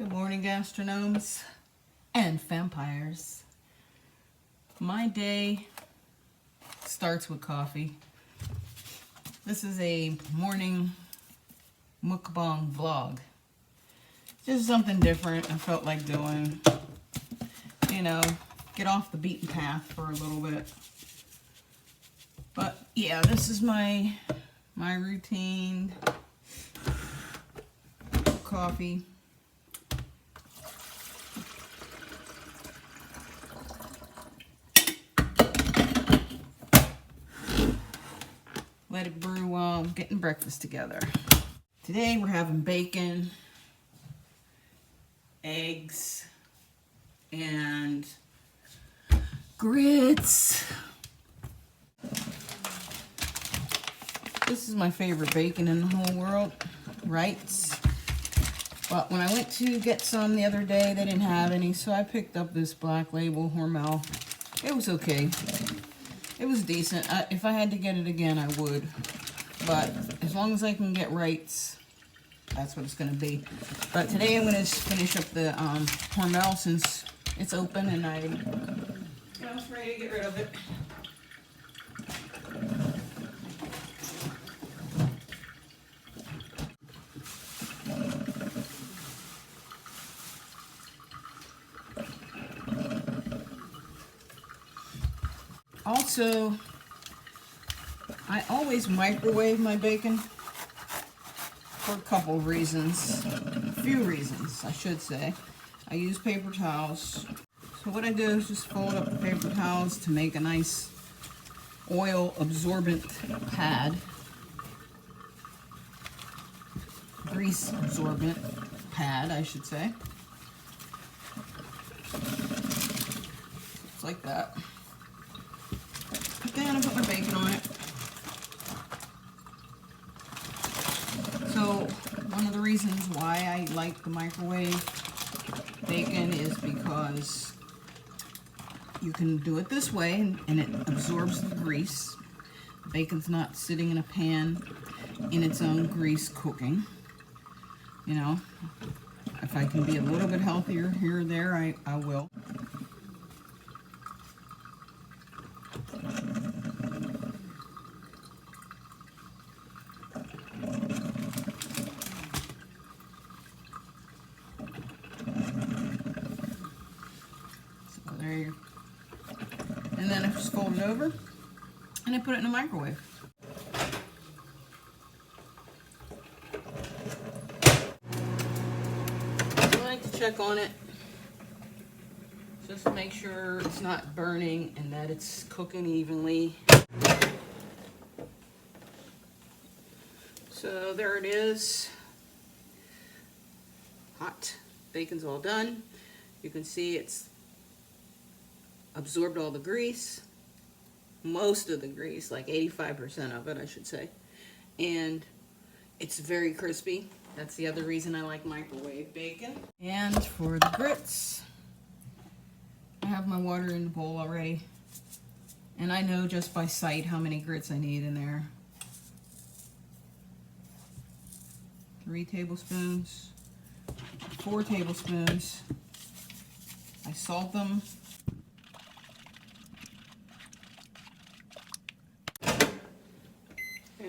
Good morning, gastronomes and vampires. My day starts with coffee. This is a morning mukbang vlog. Just something different I felt like doing. You know, get off the beaten path for a little bit. But yeah, this is my routine. Coffee. Let it brew while I'm getting breakfast together. Today we're having bacon, eggs, and grits. This is my favorite bacon in the whole world, Wright's. But when I went to get some the other day, they didn't have any, so I picked up this Black Label Hormel. It was okay. It was decent. If I had to get it again, I would. But as long as I can get Wright's, that's what it's going to be. But today I'm going to finish up the Hormel since it's open and I'm ready to get rid of it. Also, I always microwave my bacon for a couple of reasons. A few reasons, I should say. I use paper towels. So what I do is just fold up the paper towels to make a nice oil absorbent pad. Grease absorbent pad, I should say. It's like that. Then I put my bacon on it. So one of the reasons why I like the microwave bacon is because you can do it this way and it absorbs the grease. The bacon's not sitting in a pan in its own grease cooking. You know, if I can be a little bit healthier here or there, I will. And then I just fold it over and I put it in the microwave. I like to check on it just to make sure it's not burning and that it's cooking evenly. So there it is. Hot. Bacon's all done. You can see it's absorbed all the grease, most of the grease, like 85% of it, I should say, and it's very crispy. That's the other reason I like microwave bacon. And for the grits, I have my water in the bowl already, and I know just by sight how many grits I need in there. 3 tablespoons, 4 tablespoons. I salt them.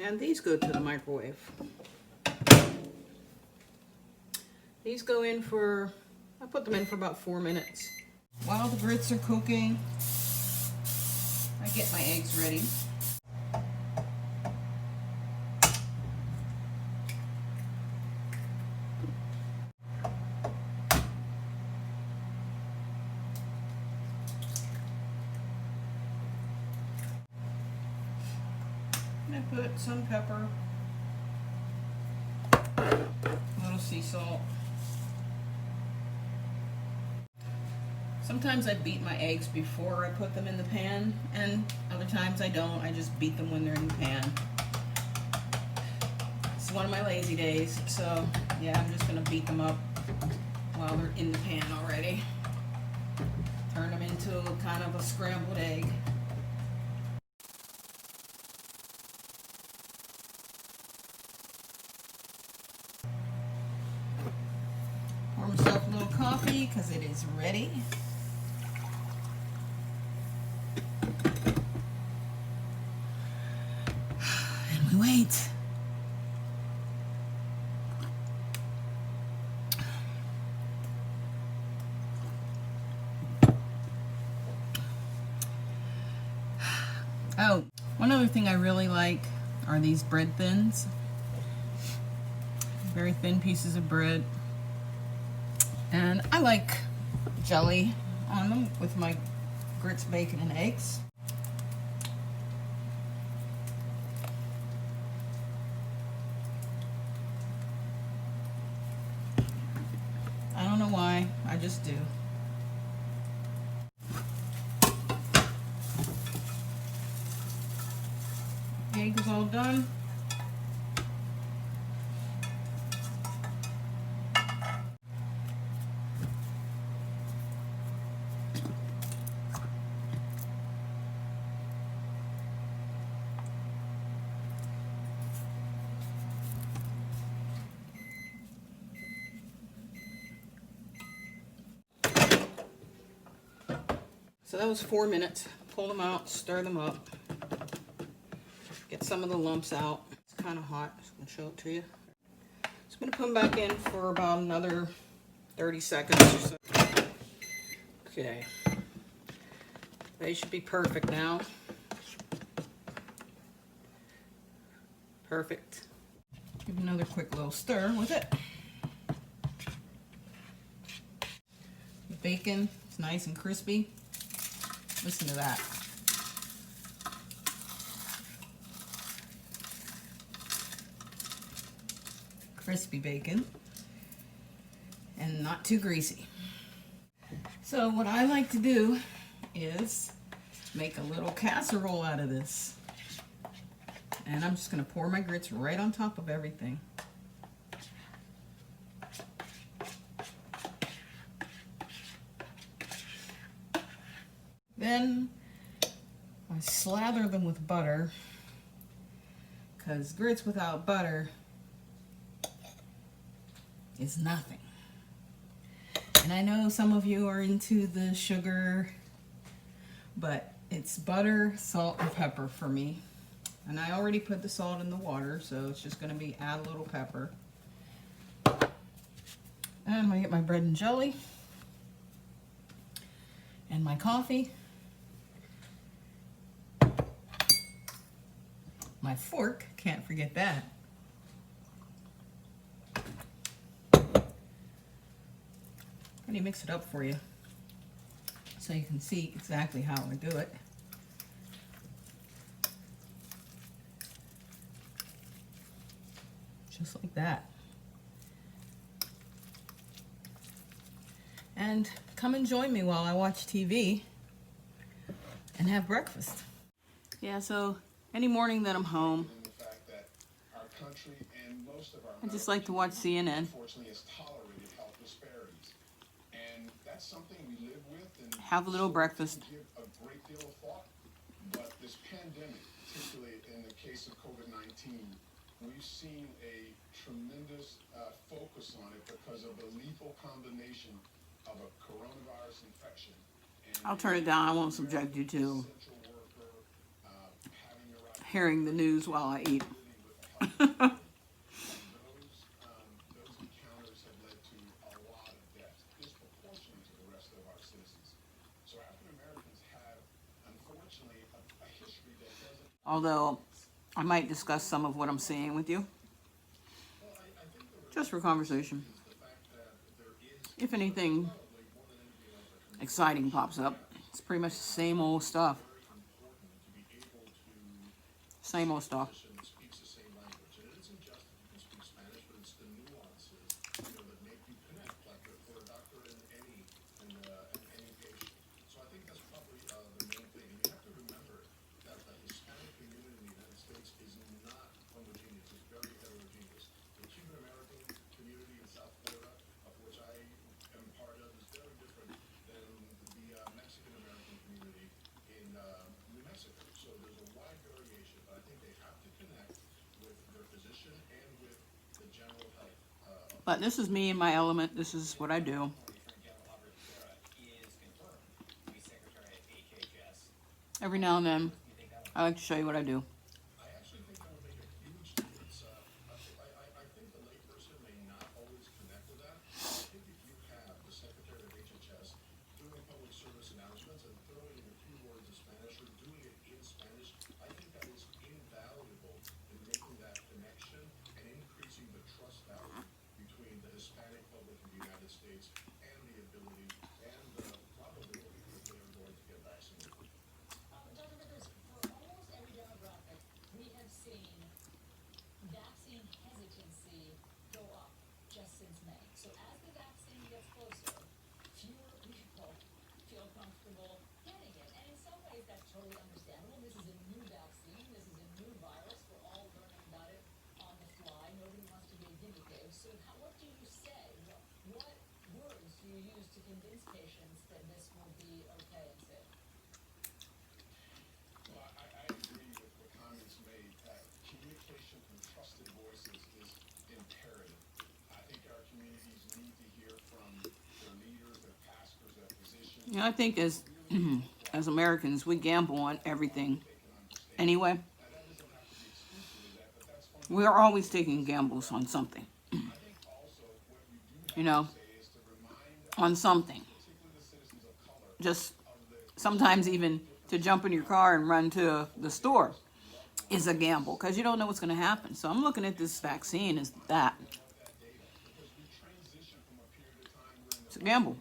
And these go to the microwave. These go in for, I put them in for about 4 minutes. While the grits are cooking, I get my eggs ready. I put some pepper, a little sea salt. Sometimes I beat my eggs before I put them in the pan, and other times I don't. I just beat them when they're in the pan. It's one of my lazy days, so yeah, I'm just gonna beat them up while they're in the pan already. Turn them into kind of a scrambled egg. myself a little coffee because it is ready. And we wait. Oh, one other thing I really like are these bread thins. Very thin pieces of bread. And I like jelly on them with my grits, bacon, and eggs. I don't know why, I just do. Egg is all done. So that was 4 minutes. Pull them out, stir them up. Get some of the lumps out. It's kind of hot. I'm going to show it to you. So I'm going to put them back in for about another 30 seconds or so. Okay. They should be perfect now. Perfect. Give another quick little stir with it. The bacon is nice and crispy. Listen to that. Crispy bacon and not too greasy. So what I like to do is make a little casserole out of this. And I'm just going to pour my grits right on top of everything. Then I slather them with butter, because grits without butter is nothing. And I know some of you are into the sugar, but it's butter, salt, and pepper for me. And I already put the salt in the water, so it's just going to be add a little pepper. And I'm going to get my bread and jelly and my coffee. My fork, can't forget that. Let me mix it up for you so you can see exactly how I do it. Just like that. And come and join me while I watch TV and have breakfast. Yeah, so any morning that I'm home, I just like to watch CNN. Have a little breakfast. But this pandemic, particularly in the case of COVID-19, we've seen a tremendous focus on it because of the lethal combination of a coronavirus infection. I'll turn it down. I won't subject you to hearing the news while I eat. Those encounters have led to a lot of deaths, disproportionate to the rest of our citizens. So African Americans have, unfortunately, a history that doesn't. Although I might discuss some of what I'm seeing with you, just for conversation. If anything exciting pops up, it's pretty much the same old stuff. Same old stuff. But this is me in my element. This is what I do. Every now and then, I like to show you what I do. I actually think that would make a huge difference. I think the layperson may not always connect with that. I think if you have the Secretary of HHS doing public service announcements and throwing in a few words of Spanish or doing it in Spanish, I think that is invaluable in making that connection and increasing the trust value between the Hispanic public in the United States and the ability and the probability that they are going to get vaccinated. Dr. Rivers, for almost every demographic, we have seen vaccine hesitancy go up just since May. So as the vaccine gets closer, fewer people feel comfortable getting it. And in some ways, that's totally understandable. This is a new vaccine. This is a new virus. We're all learning about it on the fly. Nobody wants to be a guinea pig. So what do you say? What words do you use to convince patients that this will be okay and safe? Well, I agree with the comments made that communication from trusted voices is imperative. I think our communities need to hear from their leaders, their pastors, their physicians. You know, I think as Americans, we gamble on everything anyway. Now, that doesn't have to be exclusively that, but that's fundamental. We are always taking gambles on something. I think also what you do You have know, to say is to remind on something. particularly the citizens of color Just of the sometimes even to jump in your car and run to the store is a gamble because you don't know what's going to happen. So I'm looking at this vaccine as that. that data because we transitioned from a period of time where in It's the a gamble.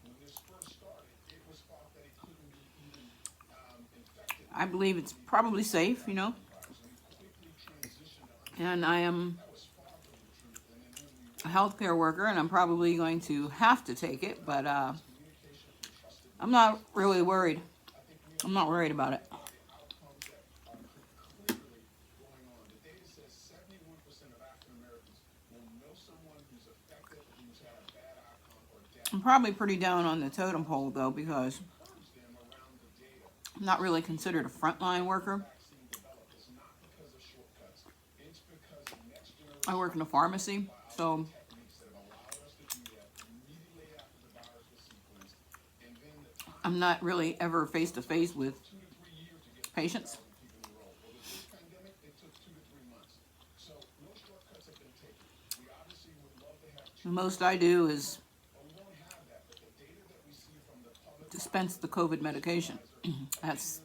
when this first started, it was thought that it couldn't be even infected I believe it's probably safe, you know. virus. We quickly transitioned to And I am that was far from the truth. And then when we a healthcare worker and I'm probably going to have to take it, but communication from trusted I'm not really worried. I'm not worried about it. outcomes that are clearly going on. The data says 71% of African Americans will know someone who's affected, who's had a bad outcome or death. I'm probably pretty down on the totem pole though because Encourage them around the data. I'm not really considered a frontline worker. Vaccine developed is not because of shortcuts. It's because next I generation work in a pharmacy, so techniques that have allowed us to do that immediately after the virus was sequenced, and then the time I'm not really ever face to face with 2 to 3 years to get patients. people enrolled. Well, with this pandemic, it took 2 to 3 months. So no shortcuts have been taken. We obviously would love to have The most I do is but we won't have that. But the data that we see from the public dispense the COVID medication. That's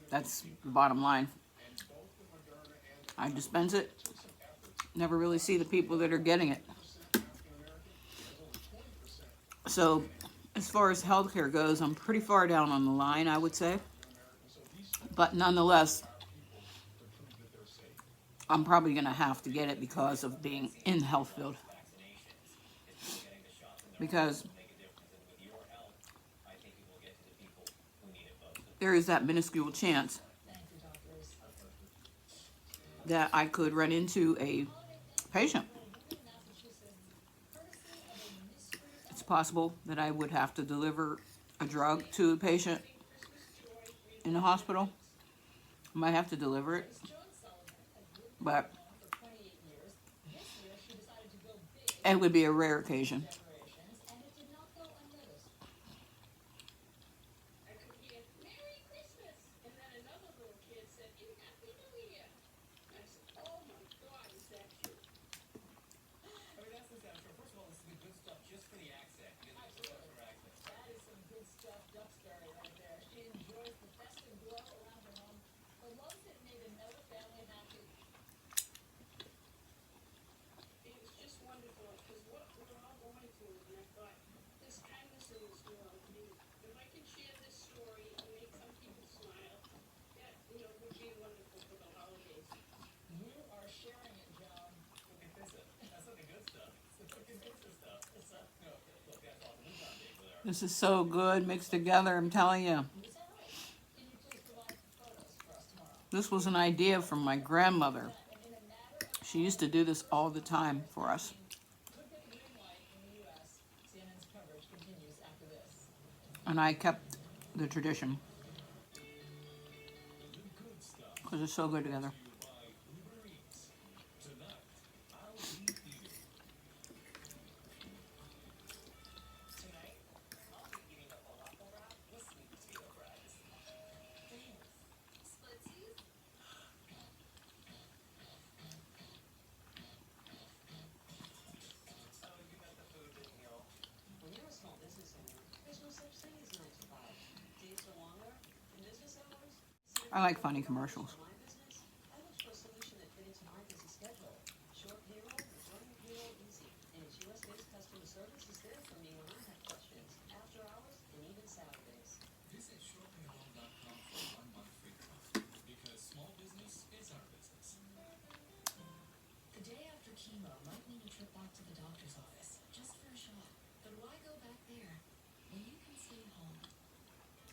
the bottom line. and both the Moderna and the I dispense it. took some effort. Never really see the people that are getting it. African American, there's over 20% So as far as healthcare goes, I'm pretty far down on the line, I would say. But nonetheless, I'm probably going to have to get it because of being in the health field. Because there is that minuscule chance that I could run into a patient. It's possible that I would have to deliver a drug to a patient in the hospital. I might have to deliver it, but it would be a rare occasion. I could hear Merry Christmas, and then another little kid said, Happy New Year. I said, oh my God, is that true? I mean, that's the sound. So first of all, this is the good stuff just for the accent. You get the stuff for accent. That is some good stuff, Duxbury right there. She enjoys the festive glow around her home. The loves that made another family happy. It was just wonderful because what we're all going through, and I thought this kindness in this world. I mean, if I can share this story and make some people smile, that would be wonderful for the holidays. You are sharing it, Joan. Look at this. That's not the good stuff. Look at this stuff. No, look, that's awesome. Who's on Dave with our This is so good mixed together, I'm telling you. Is that right? Can you please provide photos for us tomorrow? This was an idea from my grandmother. And in a matter of She used to do this all the time for us. could get a green light in the U.S. CNN's coverage continues after this. And I kept the tradition because they're so good together. I like funny commercials. My business, I looked for a solution that fit into my busy schedule. Short payroll, running payroll easy, and its US-based customer service is there for me when I have questions, after hours, and even Saturdays. Visit shortpayroll.com for a 1-month free trial because small business is our business. The day after chemo might mean a trip back to the doctor's office, just for a shot. But why go back there when you can stay home?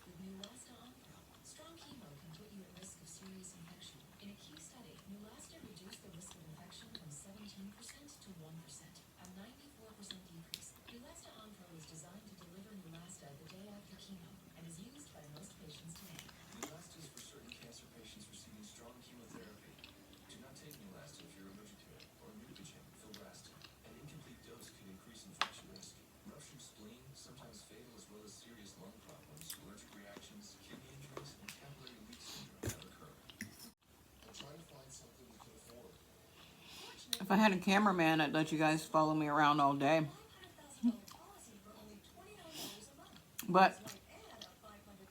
With Neulasta Onpro, strong chemo can put you at risk of serious infection. In a key study, Neulasta reduced the risk of infection from 17% to 1%, a 94% decrease. Neulasta Onpro is designed to deliver Neulasta the day after chemo and is used by most patients today. Neulasta is for certain cancer patients receiving strong chemotherapy. Do not take Neulasta if you're allergic to it or mutagen, filgrastim. An incomplete dose can increase infection risk. Ruptured spleen, sometimes fatal, as well as serious lung problems, allergic reactions, kidney injuries, and capillary leak syndrome have occurred. I'm trying to find something we can afford. If I had a cameraman, I'd let you guys follow me around all day. $500,000 policy for only $29 a month. But And a $500,000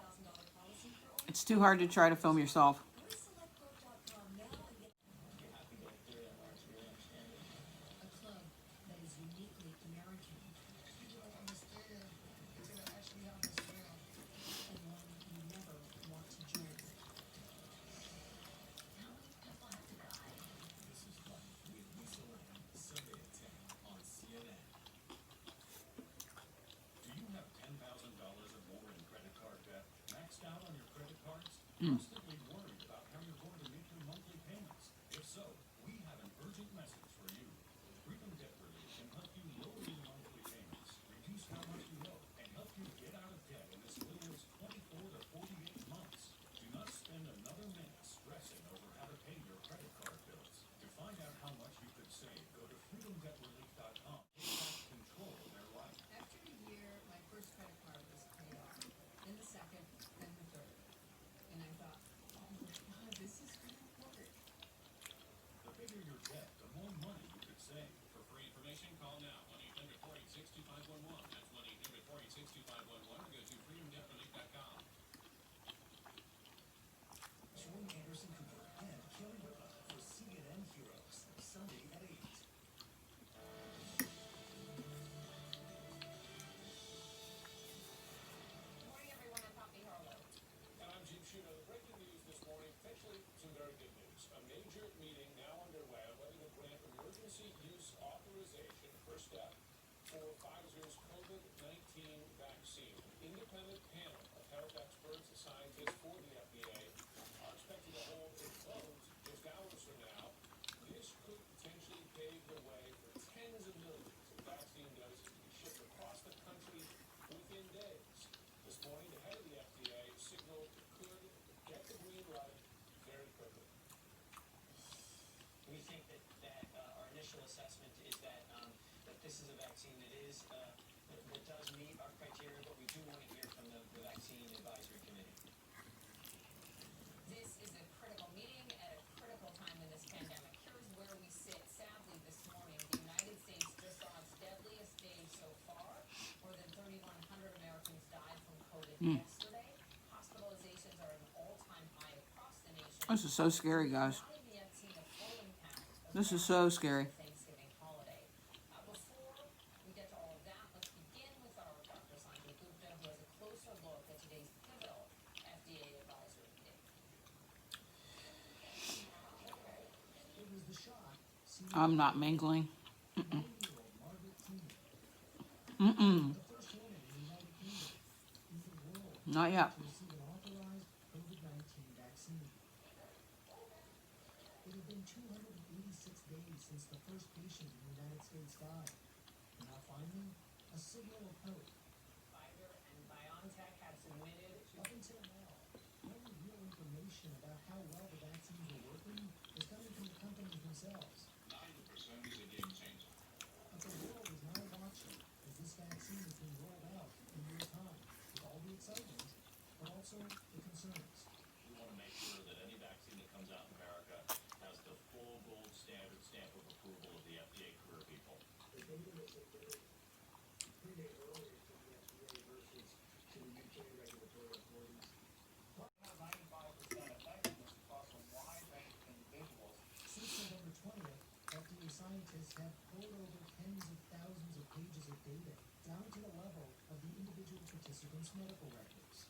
policy for only it's too hard to try to film yourself. Go to selectquote.com now and get You're happy going through that, aren't you? Really understand it. a club that is uniquely American People don't understand. It's gonna actually have this real. and one you never want to join. How many people have to die? This is Life with Lisa Lamb, Sunday at 10 on CNN. Do you have $10,000 or more in credit card debt? Maxed out on your credit cards? Constantly worried about how you're going to make your monthly payments? If so, we have an urgent message for you. Freedom Debt Relief can help you lower your monthly payments, reduce how much you owe, and help you get out of debt in as little as 24 to 48 months. Do not spend another minute stressing over how to pay your credit card bills. To find out how much you could save, go to freedomdebtrelief.com. Take back control of their life. After a year, my first credit card was paid off. Then the second, then the third. And I thought, oh my God, this is gonna work. The bigger your debt, the more money you could save. For free information, call now. 1-800-486-2511. That's 1-800-486-2511 or go to freedomdebtrelief.com. Join Anderson Cooper and Kelly Ripa for CNN Heroes, Sunday at 8. Good morning, everyone. I'm Poppy Harlow. And I'm Jim Shuno. The breaking news this morning, potentially some very good news. A major meeting now underway on whether to grant emergency use authorization, first step, for Pfizer's COVID-19 vaccine. An independent panel of health experts and scientists for the FDA are expected to hold a vote just hours from now. This could potentially pave the way for tens of millions of vaccine doses to be shipped across the country within days. This morning, the head of the FDA signaled it could get the green light very quickly. We think that our initial assessment is that this is a vaccine that does meet our criteria, but we do want to hear from the Vaccine Advisory Committee. This is a critical meeting at a critical time in this pandemic. Here's where we sit. Sadly, this morning, the United States just saw its deadliest day so far. More than 3,100 Americans died from COVID yesterday. Hospitalizations are at an all-time high across the nation. This is so scary, guys. Not even yet seen the full impact of This is so scary. Thanksgiving holiday. Before we get to all of that, let's begin with our Dr. Sanjay Gupta, who has a closer look at today's pivotal FDA advisory meeting. It was the shot. I'm not mingling. 9-year-old Margaret Keenan, Mm-mm. the first woman in the United Kingdom in the world Not yet. to receive an authorized COVID-19 vaccine. It had been 286 days since the first patient in the United States died. Now finally, a signal of hope. Pfizer and BioNTech have submitted Up until now, the only real information about how well the vaccines are working is coming from the companies themselves. 90% is a game changer. But the world is now watching as this vaccine is being rolled out in real time, with all the excitement, but also the concerns. We want to make sure that any vaccine that comes out in America has the full gold standard stamp of approval of the FDA career people. The data was submitted 3 days earlier to the FDA versus to the UK regulatory authorities. 95% effective. scientists have poured over tens of thousands of pages of data down to the level of the individual participants' medical records.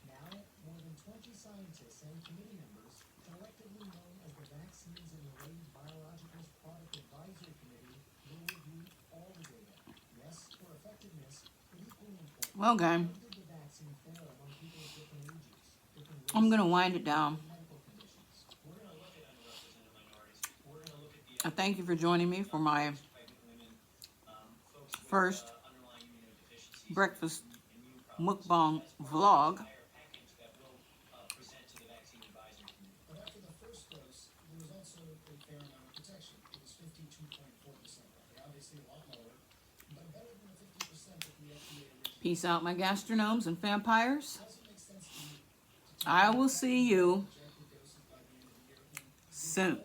Now, more than 20 scientists and committee members, collectively known as the Vaccines and Related Biologicals Product Advisory Committee, will review all the data. Yes, for effectiveness, but equally important, Well, gang, how did the vaccine fare among people of different ages, different I'm races, gonna wind it down. and medical conditions? We're gonna look at underrepresented minorities. We're gonna look at the I thank you for joining me for my pregnant women, folks with first underlying immunodeficiencies, breakfast immune problems. mukbang As part of vlog. the entire package that we'll present to the vaccine advisory committee. But after the first dose, there was also a fair amount of protection. It was 52.4%, roughly. Obviously a lot lower, but better than the 50% that the FDA originally. Peace out, my gastronomes and vampires. It doesn't make sense to me to I will see you injected doses by the end of the year when soon.